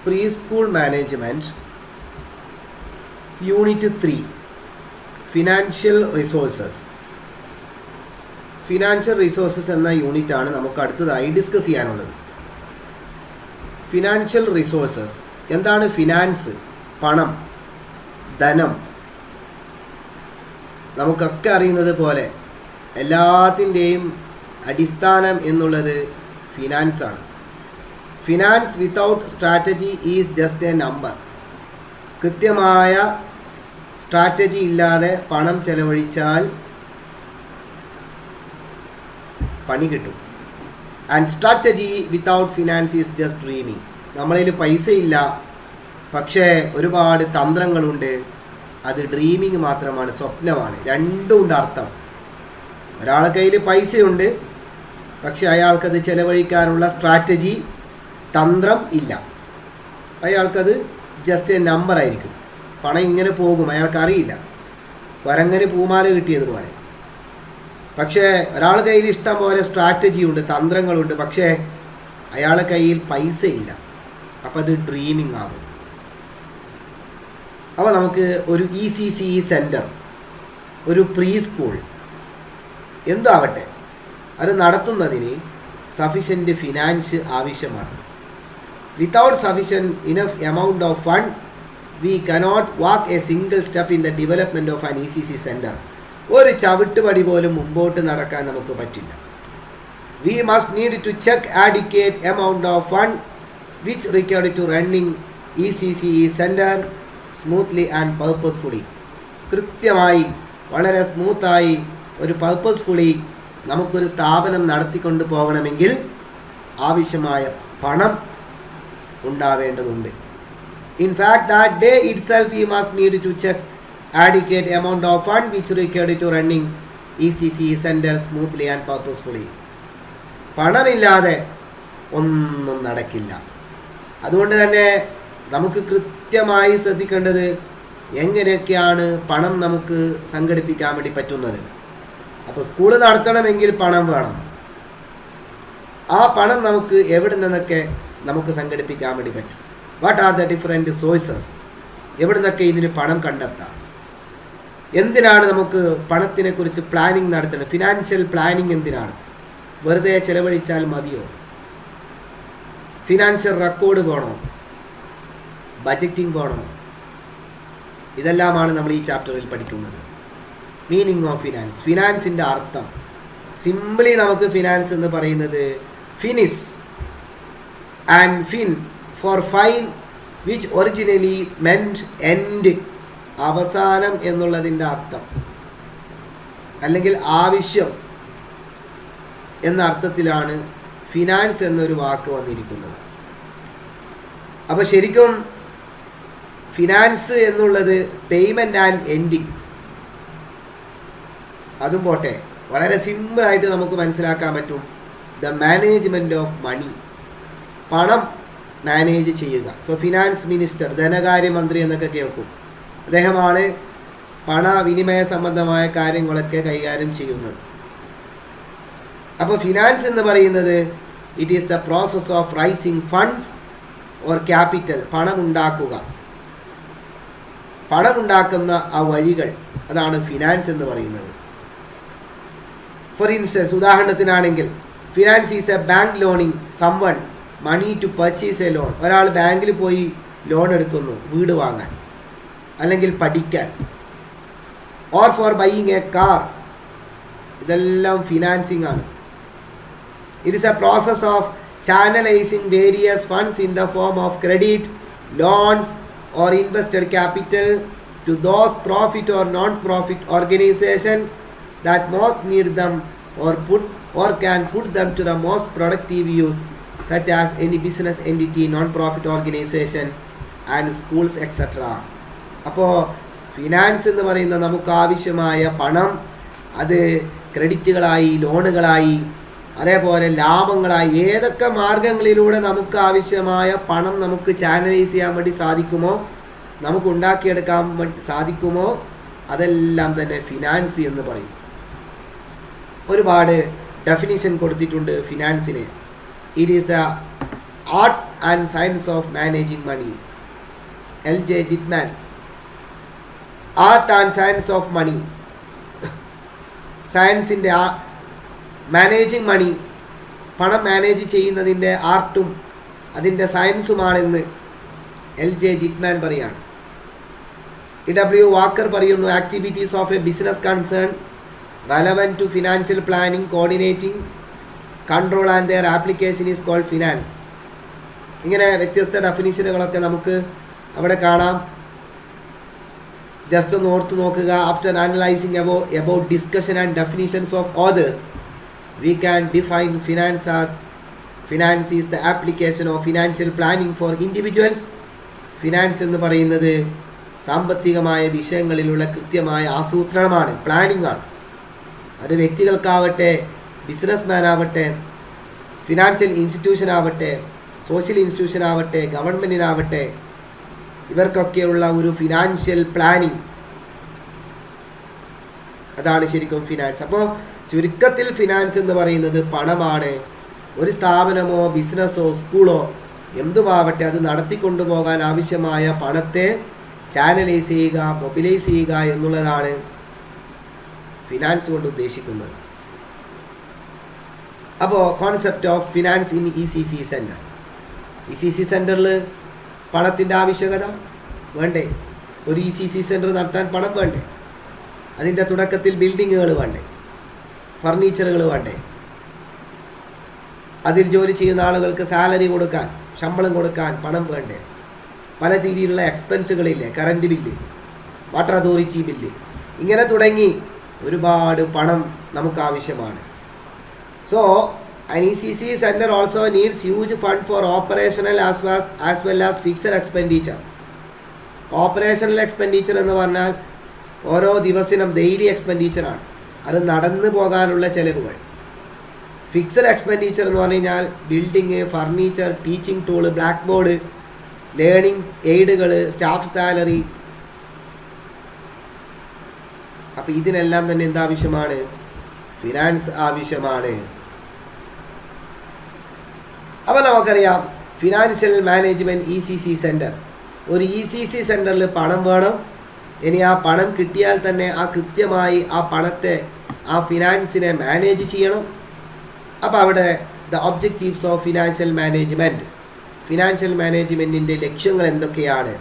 Preschool Management, Unit 3, Financial Resources. Financial resources എന്ന യൂണിറ്റാണ് നമുക്ക് അടുത്തതായി ഡിസ്കസ് ചെയ്യാനുള്ളത്. ഫിനാൻഷ്യൽ റിസോഴ്സസ് എന്താണ്? ഫിനാൻസ്, പണം, ധനം. നമുക്കൊക്കെ അറിയുന്നത് പോലെ എല്ലാത്തിൻ്റെയും അടിസ്ഥാനം എന്നുള്ളത് ഫിനാൻസാണ്. Finance without strategy is just a number. കൃത്യമായ സ്ട്രാറ്റജി ഇല്ലാതെ പണം ചെലവഴിച്ചാൽ പണി കിട്ടും. And strategy without finance is just dreaming. നമ്മളിൽ പൈസ ഇല്ല, പക്ഷേ ഒരുപാട് തന്ത്രങ്ങളുണ്ട്, അത് ഡ്രീമിങ് മാത്രമാണ്, സ്വപ്നമാണ്. രണ്ടും ഉണ്ട് അർത്ഥം. ഒരാളുടെ കയ്യിൽ പൈസയുണ്ട്, പക്ഷെ അയാൾക്കത് ചെലവഴിക്കാനുള്ള സ്ട്രാറ്റജി, തന്ത്രം ഇല്ല. അയാൾക്കത് ജസ്റ്റ് എ നമ്പർ ആയിരിക്കും. പണം ഇങ്ങനെ പോകും, അയാൾക്കറിയില്ല. കുരങ്ങന് പൂമാല കിട്ടിയതുപോലെ. പക്ഷേ ഒരാളുടെ കയ്യിൽ ഇഷ്ടം പോലെ സ്ട്രാറ്റജി ഉണ്ട്, തന്ത്രങ്ങളുണ്ട്, പക്ഷേ അയാളുടെ കയ്യിൽ പൈസ ഇല്ല. അപ്പോൾ അത് ഡ്രീമിങ് ആകും. അപ്പോൾ നമുക്ക് ഒരു ECCE സെൻറ്റർ, ഒരു പ്രീ സ്കൂൾ എന്താവട്ടെ, അത് നടത്തുന്നതിന് സഫിഷ്യൻറ്റ് ഫിനാൻസ് ആവശ്യമാണ്. Without sufficient enough amount of fund we cannot walk a single step in the development of an ECC centre. ഒരു ചവിട്ടുപടി പോലും മുമ്പോട്ട് നടക്കാൻ നമുക്ക് പറ്റില്ല. We must need to check adequate amount of fund which required to running ECCE centre smoothly and purposefully. കൃത്യമായി, വളരെ സ്മൂത്തായി, ഒരു പർപ്പസ്ഫുള്ളി നമുക്കൊരു സ്ഥാപനം നടത്തിക്കൊണ്ട് പോകണമെങ്കിൽ ആവശ്യമായ പണം ഉണ്ടാവേണ്ടതുണ്ട്. In fact, that day itself we must need to check adequate amount of fund which required to running ECCE center smoothly and purposefully. പണമില്ലാതെ ഒന്നും നടക്കില്ല. അതുകൊണ്ട് തന്നെ നമുക്ക് കൃത്യമായി ശ്രദ്ധിക്കേണ്ടത് എങ്ങനെയൊക്കെയാണ് പണം നമുക്ക് സംഘടിപ്പിക്കാൻ വേണ്ടി പറ്റുന്നത്. അപ്പോൾ സ്കൂൾ നടത്തണമെങ്കിൽ പണം വേണം. ആ പണം നമുക്ക് എവിടെ നിന്നൊക്കെ നമുക്ക് സംഘടിപ്പിക്കാൻ വേണ്ടി പറ്റും? What are the different sources? എവിടെ നിന്നൊക്കെ ഇതിന് പണം കണ്ടെത്താം? എന്തിനാണ് നമുക്ക് പണത്തിനെക്കുറിച്ച് പ്ലാനിങ് നടത്തേണ്ടത്? ഫിനാൻഷ്യൽ പ്ലാനിങ് എന്തിനാണ്? വെറുതെ ചിലവഴിച്ചാൽ മതിയോ? ഫിനാൻഷ്യൽ റെക്കോർഡ് വേണോ? ബജറ്റിംഗ് വേണോ? ഇതെല്ലാമാണ് നമ്മൾ ഈ ചാപ്റ്ററിൽ പഠിക്കുന്നത്. മീനിങ് ഓഫ് ഫിനാൻസ്, ഫിനാൻസിൻ്റെ അർത്ഥം. സിംപ്ലി നമുക്ക് ഫിനാൻസ് എന്ന് പറയുന്നത് finis and fin for fine which originally meant end, അവസാനം എന്നുള്ളതിൻ്റെ അർത്ഥം, അല്ലെങ്കിൽ ആവശ്യം എന്ന അർത്ഥത്തിലാണ് ഫിനാൻസ് എന്നൊരു വാക്ക് വന്നിരിക്കുന്നത്. അപ്പോൾ ശരിക്കും ഫിനാൻസ് എന്നുള്ളത് പേയ്മെൻറ്റ് ആൻഡ് എൻഡിങ്, അതും പോട്ടെ, വളരെ സിമ്പിളായിട്ട് നമുക്ക് മനസ്സിലാക്കാൻ പറ്റും. ദ മാനേജ്മെൻറ്റ് ഓഫ് മണി, പണം മാനേജ് ചെയ്യുക. ഇപ്പോൾ ഫിനാൻസ് മിനിസ്റ്റർ, ധനകാര്യമന്ത്രി എന്നൊക്കെ കേൾക്കും. അദ്ദേഹമാണ് പണവിനിമയ സംബന്ധമായ കാര്യങ്ങളൊക്കെ കൈകാര്യം ചെയ്യുന്നത്. അപ്പോൾ ഫിനാൻസ് എന്ന് പറയുന്നത് it is the process of raising funds or capital. പണമുണ്ടാക്കുക, പണമുണ്ടാക്കുന്ന ആ വഴികൾ, അതാണ് ഫിനാൻസ് എന്ന് പറയുന്നത്. ഫോർ ഇൻസ്റ്റൻസ്, ഉദാഹരണത്തിനാണെങ്കിൽ finance is a bank loaning someone money to purchase a loan. ഒരാൾ ബാങ്കിൽ പോയി ലോൺ എടുക്കുന്നു വീട് വാങ്ങാൻ അല്ലെങ്കിൽ പഠിക്കാൻ. Or for buying a car. ഇതെല്ലാം ഫിനാൻസിങ് ആണ്. It is a process of channelising various funds in the form of credit, loans or invested capital to those profit or non profit organisation that most need them or can put them to the most productive use, such as any business entity, non-profit organization and schools etc. അപ്പോൾ finance എന്ന് പറയുന്ന നമുക്ക് ആവശ്യമായ പണം, അത് ക്രെഡിറ്റുകളായി, ലോണുകളായി, അതേപോലെ ലാഭങ്ങളായി, ഏതൊക്കെ മാർഗങ്ങളിലൂടെ നമുക്ക് ആവശ്യമായ പണം നമുക്ക് ചാനലൈസ് ചെയ്യാൻ വേണ്ടി സാധിക്കുമോ, നമുക്ക് ഉണ്ടാക്കിയെടുക്കാൻ വേണ്ടി സാധിക്കുമോ, അതെല്ലാം തന്നെ ഫിനാൻസ് എന്ന് പറയും. ഒരുപാട് ഡെഫിനിഷൻ കൊടുത്തിട്ടുണ്ട് ഫിനാൻസിന്. It is the art and science of managing money. LJ Gitman. Art and science of money, സയൻസിൻ്റെ മാനേജിങ് മണി, പണം മാനേജ് ചെയ്യുന്നതിൻ്റെ ആർട്ടും അതിൻ്റെ സയൻസുമാണെന്ന് LJ ജിറ്റ്മാൻ പറയാണ്. W വാക്കർ പറയുന്നു, activities of A business concern relevant to financial planning, coordinating, control and their application is called finance. ഇങ്ങനെ വ്യത്യസ്ത ഡെഫിനിഷനുകളൊക്കെ നമുക്ക് അവിടെ കാണാം. ജസ്റ്റ് ഒന്ന് ഓർത്ത് നോക്കുക. After analysing about discussion and definitions of others, we can define finance as finance is the application of financial planning for individuals. Finance എന്ന് പറയുന്നത് സാമ്പത്തികമായ വിഷയങ്ങളിലുള്ള കൃത്യമായ ആസൂത്രണമാണ്, പ്ലാനിംഗ് ആണ്. അത് വ്യക്തികൾക്കാവട്ടെ, ബിസിനസ്മാൻ ആവട്ടെ, ഫിനാൻഷ്യൽ ഇൻസ്റ്റിറ്റ്യൂഷൻ ആവട്ടെ, സോഷ്യൽ ഇൻസ്റ്റിറ്റ്യൂഷൻ ആവട്ടെ, ഗവൺമെൻറ്റിനാവട്ടെ, ഇവർക്കൊക്കെയുള്ള ഒരു ഫിനാൻഷ്യൽ പ്ലാനിങ്, അതാണ് ശരിക്കും ഫിനാൻസ്. അപ്പോൾ ചുരുക്കത്തിൽ ഫിനാൻസ് എന്ന് പറയുന്നത് പണമാണ്. ഒരു സ്ഥാപനമോ ബിസിനസ്സോ സ്കൂളോ എന്തുമാവട്ടെ അത് നടത്തിക്കൊണ്ടുപോകാൻ ആവശ്യമായ പണത്തെ ചാനലൈസ് ചെയ്യുക, മൊബിലൈസ് ചെയ്യുക എന്നുള്ളതാണ് ഫിനാൻസ് കൊണ്ട് ഉദ്ദേശിക്കുന്നത്. അപ്പോൾ concept of finance in ECC centre. ECC സെൻറ്ററിൽ പണത്തിൻ്റെ ആവശ്യകത വേണ്ടേ? ഒരു ECC സെൻറ്റർ നടത്താൻ പണം വേണ്ടേ? അതിൻ്റെ തുടക്കത്തിൽ ബിൽഡിങ്ങുകൾ വേണ്ടേ? ഫർണിച്ചറുകൾ വേണ്ടേ? അതിൽ ജോലി ചെയ്യുന്ന ആളുകൾക്ക് സാലറി കൊടുക്കാൻ, ശമ്പളം കൊടുക്കാൻ പണം വേണ്ടേ? പല രീതിയിലുള്ള എക്സ്പെൻസുകളില്ലേ? Current bill, water authority bill, ഇങ്ങനെ തുടങ്ങി ഒരുപാട് പണം നമുക്ക് ആവശ്യമാണ്. So an ECC center also needs huge fund for operational as well as fixed expenditure. Operational expenditure എന്ന് പറഞ്ഞാൽ ഓരോ ദിവസവും ഡെയിലി എക്സ്പെൻഡിച്ചറാണ്, അത് നടന്നു പോകാനുള്ള ചിലവുകൾ. ഫിക്സഡ് എക്സ്പെൻഡിച്ചർ എന്ന് പറഞ്ഞു കഴിഞ്ഞാൽ building, furniture, teaching tool, blackboard, learning എയ്ഡുകൾ, സ്റ്റാഫ് സാലറി. അപ്പം ഇതിനെല്ലാം തന്നെ എന്താവശ്യമാണ്? ഫിനാൻസ് ആവശ്യമാണ്. അപ്പോൾ നമുക്കറിയാം ഫിനാൻഷ്യൽ മാനേജ്മെൻറ്റ് ECC സെൻറ്റർ. ഒരു ECC സെൻറ്ററിൽ പണം വേണം. ഇനി ആ പണം കിട്ടിയാൽ തന്നെ ആ കൃത്യമായി ആ പണത്തെ, ആ ഫിനാൻസിനെ മാനേജ് ചെയ്യണം. അപ്പോൾ അവിടെ the objectives of financial management, financial മാനേജ്മെൻറ്റിൻ്റെ ലക്ഷ്യങ്ങൾ എന്തൊക്കെയാണ്?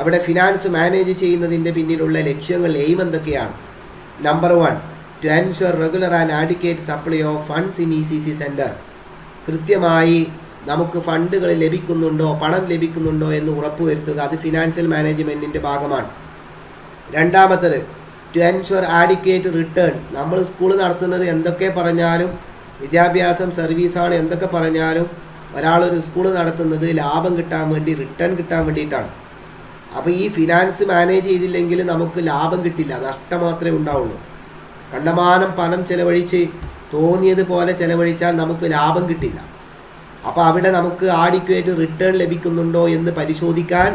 അവിടെ ഫിനാൻസ് മാനേജ് ചെയ്യുന്നതിൻ്റെ പിന്നിലുള്ള ലക്ഷ്യങ്ങൾ, എയിം എന്തൊക്കെയാണ്? Number 1, to ensure regular and adequate supply of funds in ECC centre. കൃത്യമായി നമുക്ക് ഫണ്ടുകൾ ലഭിക്കുന്നുണ്ടോ, പണം ലഭിക്കുന്നുണ്ടോ എന്ന് ഉറപ്പുവരുത്തുക. അത് ഫിനാൻഷ്യൽ മാനേജ്മെൻറ്റിൻ്റെ ഭാഗമാണ്. രണ്ടാമത്തത്, ടു എൻഷുർ ആഡിക്വേറ്റ് റിട്ടേൺ. നമ്മൾ സ്കൂൾ നടത്തുന്നത് എന്തൊക്കെ പറഞ്ഞാലും, വിദ്യാഭ്യാസം സർവീസാണ് എന്തൊക്കെ പറഞ്ഞാലും, ഒരാളൊരു സ്കൂൾ നടത്തുന്നത് ലാഭം കിട്ടാൻ വേണ്ടി, റിട്ടേൺ കിട്ടാൻ വേണ്ടിയിട്ടാണ്. അപ്പോൾ ഈ ഫിനാൻസ് മാനേജ് ചെയ്തില്ലെങ്കിൽ നമുക്ക് ലാഭം കിട്ടില്ല, നഷ്ടം മാത്രമേ ഉണ്ടാവുള്ളൂ. കണ്ടമാനം പണം ചെലവഴിച്ച് തോന്നിയതുപോലെ ചെലവഴിച്ചാൽ നമുക്ക് ലാഭം കിട്ടില്ല. അപ്പോൾ അവിടെ നമുക്ക് ആഡിക്വേറ്റ് റിട്ടേൺ ലഭിക്കുന്നുണ്ടോ എന്ന് പരിശോധിക്കാൻ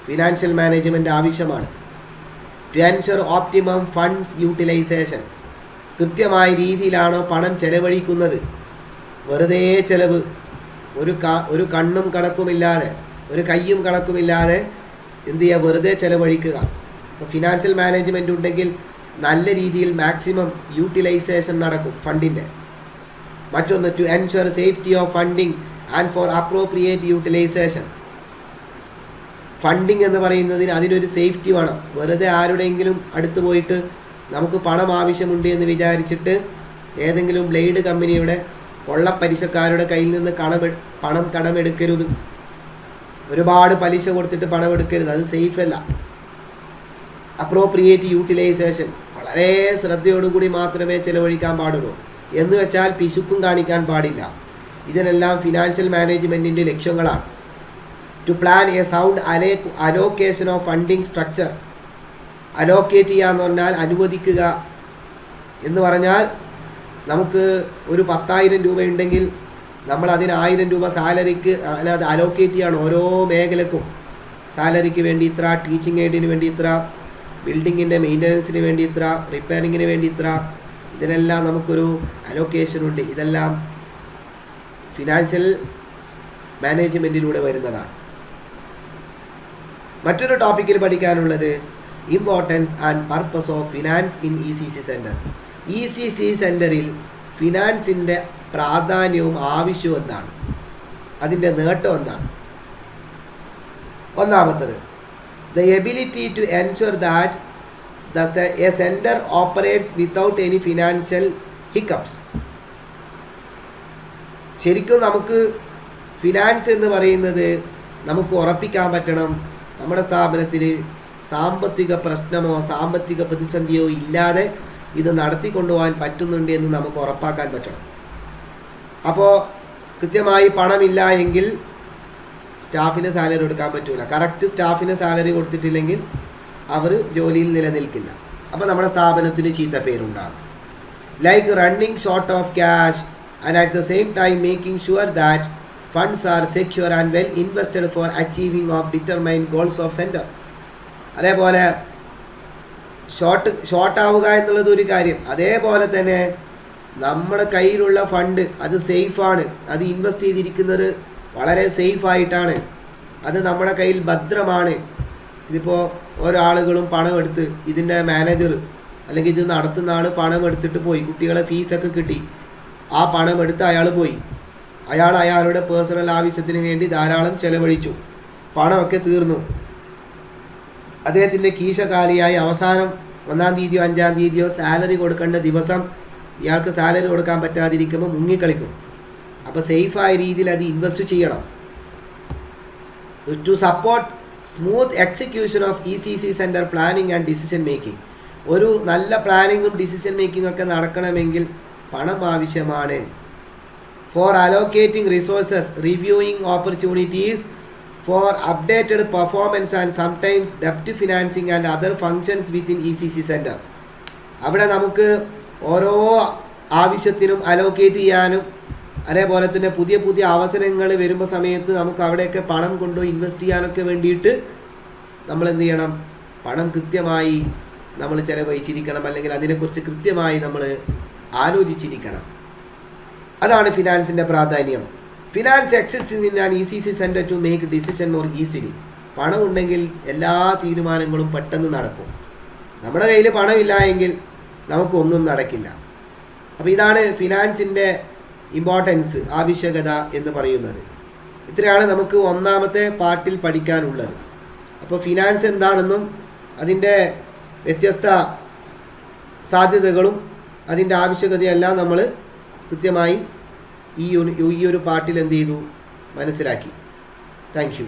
ഫിനാൻഷ്യൽ മാനേജ്മെൻറ്റ് ആവശ്യമാണ്. To ensure optimum funds utilisation. കൃത്യമായ രീതിയിലാണോ പണം ചെലവഴിക്കുന്നത്? വെറുതെ ചെലവ്, ഒരു കണ്ണും കണക്കുമില്ലാതെ, ഒരു കയ്യും കണക്കുമില്ലാതെ എന്ത് ചെയ്യുക? വെറുതെ ചെലവഴിക്കുക. അപ്പോൾ ഫിനാൻഷ്യൽ മാനേജ്മെൻറ്റ് ഉണ്ടെങ്കിൽ നല്ല രീതിയിൽ മാക്സിമം യൂട്ടിലൈസേഷൻ നടക്കും ഫണ്ടിൻ്റെ. മറ്റൊന്ന്, to ensure safety of funding and for appropriate utilisation. Funding എന്ന് പറയുന്നതിന് അതിനൊരു സേഫ്റ്റി വേണം. വെറുതെ ആരുടെയെങ്കിലും അടുത്ത് പോയിട്ട് നമുക്ക് പണം ആവശ്യമുണ്ട് എന്ന് വിചാരിച്ചിട്ട് ഏതെങ്കിലും ബ്ലേഡ് കമ്പനിയുടെ കൊള്ളപ്പലിശക്കാരുടെ കയ്യിൽ നിന്ന് പണം കടമെടുക്കരുത്. ഒരുപാട് പലിശ കൊടുത്തിട്ട് പണം എടുക്കരുത്, അത് സേഫ് അല്ല. അപ്രോപ്രിയേറ്റ് യൂട്ടിലൈസേഷൻ, വളരെ ശ്രദ്ധയോടുകൂടി മാത്രമേ ചിലവഴിക്കാൻ പാടുള്ളൂ. എന്ന് വെച്ചാൽ പിശുക്കും കാണിക്കാൻ പാടില്ല. ഇതിനെല്ലാം ഫിനാൻഷ്യൽ മാനേജ്മെൻറ്റിൻ്റെ ലക്ഷ്യങ്ങളാണ്. To plan a sound allocation of funding structure. Allocate ചെയ്യുക എന്ന് പറഞ്ഞാൽ അനുവദിക്കുക എന്ന് പറഞ്ഞാൽ, നമുക്ക് ഒരു 10,000 രൂപ ഉണ്ടെങ്കിൽ നമ്മൾ അതിന് 1000 രൂപ സാലറിക്ക് അത് അലോക്കേറ്റ് ചെയ്യണം. ഓരോ മേഖലക്കും സാലറിക്ക് വേണ്ടി ഇത്ര, ടീച്ചിങ് എയ്ഡിന് വേണ്ടി ഇത്ര, ബിൽഡിങ്ങിൻ്റെ മെയിൻ്റനൻസിന് വേണ്ടി ഇത്ര, റിപ്പയറിങ്ങിന് വേണ്ടി ഇത്ര, ഇതിനെല്ലാം നമുക്കൊരു അലോക്കേഷൻ ഉണ്ട്. ഇതെല്ലാം ഫിനാൻഷ്യൽ മാനേജ്മെൻറ്റിലൂടെ വരുന്നതാണ്. മറ്റൊരു ടോപ്പിക്കിൽ പഠിക്കാനുള്ളത് importance and purpose of finance in ECC centre. ECC സെൻറ്ററിൽ ഫിനാൻസിൻ്റെ പ്രാധാന്യവും ആവശ്യവും എന്താണ്, അതിൻ്റെ നേട്ടം എന്താണ്? ഒന്നാമത്തത്, the ability to ensure that a centre operates without any financial hiccups. ശരിക്കും നമുക്ക് ഫിനാൻസ് എന്ന് പറയുന്നത് നമുക്ക് ഉറപ്പിക്കാൻ പറ്റണം, നമ്മുടെ സ്ഥാപനത്തിൽ സാമ്പത്തിക പ്രശ്നമോ സാമ്പത്തിക പ്രതിസന്ധിയോ ഇല്ലാതെ ഇത് നടത്തിക്കൊണ്ടുപോകാൻ പറ്റുന്നുണ്ട് എന്ന് നമുക്ക് ഉറപ്പാക്കാൻ പറ്റണം. അപ്പോൾ കൃത്യമായി പണമില്ല എങ്കിൽ സ്റ്റാഫിന് സാലറി കൊടുക്കാൻ പറ്റില്ല. കറക്റ്റ് സ്റ്റാഫിന് സാലറി കൊടുത്തിട്ടില്ലെങ്കിൽ അവർ ജോലിയിൽ നിലനിൽക്കില്ല. അപ്പോൾ നമ്മുടെ സ്ഥാപനത്തിന് ചീത്ത പേരുണ്ടാകും. Like running short of cash and at the same time making sure that funds R secure and well invested four achieving of determined goals of centre. അതേപോലെ ഷോർട്ട് ആവുക എന്നുള്ളത് ഒരു കാര്യം. അതേപോലെ തന്നെ നമ്മുടെ കയ്യിലുള്ള ഫണ്ട് അത് സേഫാണ്, അത് ഇൻവെസ്റ്റ് ചെയ്തിരിക്കുന്നത് വളരെ സേഫായിട്ടാണ്, അത് നമ്മുടെ കയ്യിൽ ഭദ്രമാണ്. ഇതിപ്പോൾ ഓരോ ആളുകളും പണം എടുത്ത്, ഇതിൻ്റെ മാനേജർ അല്ലെങ്കിൽ ഇത് നടത്തുന്ന ആൾ പണം എടുത്തിട്ട് പോയി, കുട്ടികളെ ഫീസൊക്കെ കിട്ടി, ആ പണം എടുത്ത് അയാൾ പോയി, അയാളുടെ പേഴ്സണൽ ആവശ്യത്തിന് വേണ്ടി ധാരാളം ചെലവഴിച്ചു, പണമൊക്കെ തീർന്നു, അദ്ദേഹത്തിൻ്റെ കീശ കാലിയായി അവസാനം 1-ാം തീയതിയോ 5-ാം തീയതിയോ സാലറി കൊടുക്കേണ്ട ദിവസം ഇയാൾക്ക് സാലറി കൊടുക്കാൻ പറ്റാതിരിക്കുമ്പോൾ മുങ്ങിക്കളിക്കും. അപ്പോൾ സേഫായ രീതിയിൽ അത് ഇൻവെസ്റ്റ് ചെയ്യണം. To support smooth execution of ECC centre planning and decision making. ഒരു നല്ല പ്ലാനിങ്ങും ഡിസിഷൻ മേക്കിംഗ് ഒക്കെ നടക്കണമെങ്കിൽ പണം ആവശ്യമാണ്. For allocating resources, reviewing opportunities for updated performance and sometimes debt financing and other functions within ECC center. അവിടെ നമുക്ക് ഓരോ ആവശ്യത്തിനും അലോക്കേറ്റ് ചെയ്യാനും അതേപോലെ തന്നെ പുതിയ പുതിയ അവസരങ്ങൾ വരുമ്പോൾ സമയത്ത് നമുക്ക് അവിടെയൊക്കെ പണം കൊണ്ടുപോയി ഇൻവെസ്റ്റ് ചെയ്യാനൊക്കെ വേണ്ടിയിട്ട് നമ്മൾ എന്ത് ചെയ്യണം, പണം കൃത്യമായി നമ്മൾ ചിലവഴിച്ചിരിക്കണം, അല്ലെങ്കിൽ അതിനെക്കുറിച്ച് കൃത്യമായി നമ്മൾ ആലോചിച്ചിരിക്കണം. അതാണ് ഫിനാൻസിൻ്റെ പ്രാധാന്യം. Finance exist in an ECC centre to make decision more easily. പണം ഉണ്ടെങ്കിൽ എല്ലാ തീരുമാനങ്ങളും പെട്ടെന്ന് നടക്കും. നമ്മുടെ കയ്യിൽ പണമില്ല എങ്കിൽ നമുക്കൊന്നും നടക്കില്ല. അപ്പോൾ ഇതാണ് ഫിനാൻസിൻ്റെ ഇമ്പോർട്ടൻസ്, ആവശ്യകത എന്ന് പറയുന്നത്. ഇത്രയാണ് നമുക്ക് ഒന്നാമത്തെ പാർട്ടിൽ പഠിക്കാനുള്ളത്. അപ്പോൾ ഫിനാൻസ് എന്താണെന്നും അതിൻ്റെ വ്യത്യസ്ത സാധ്യതകളും അതിൻ്റെ ആവശ്യകതയെല്ലാം നമ്മൾ കൃത്യമായി ഈ ഒരു പാർട്ടിൽ എന്ത് ചെയ്തു, മനസ്സിലാക്കി. Thank you.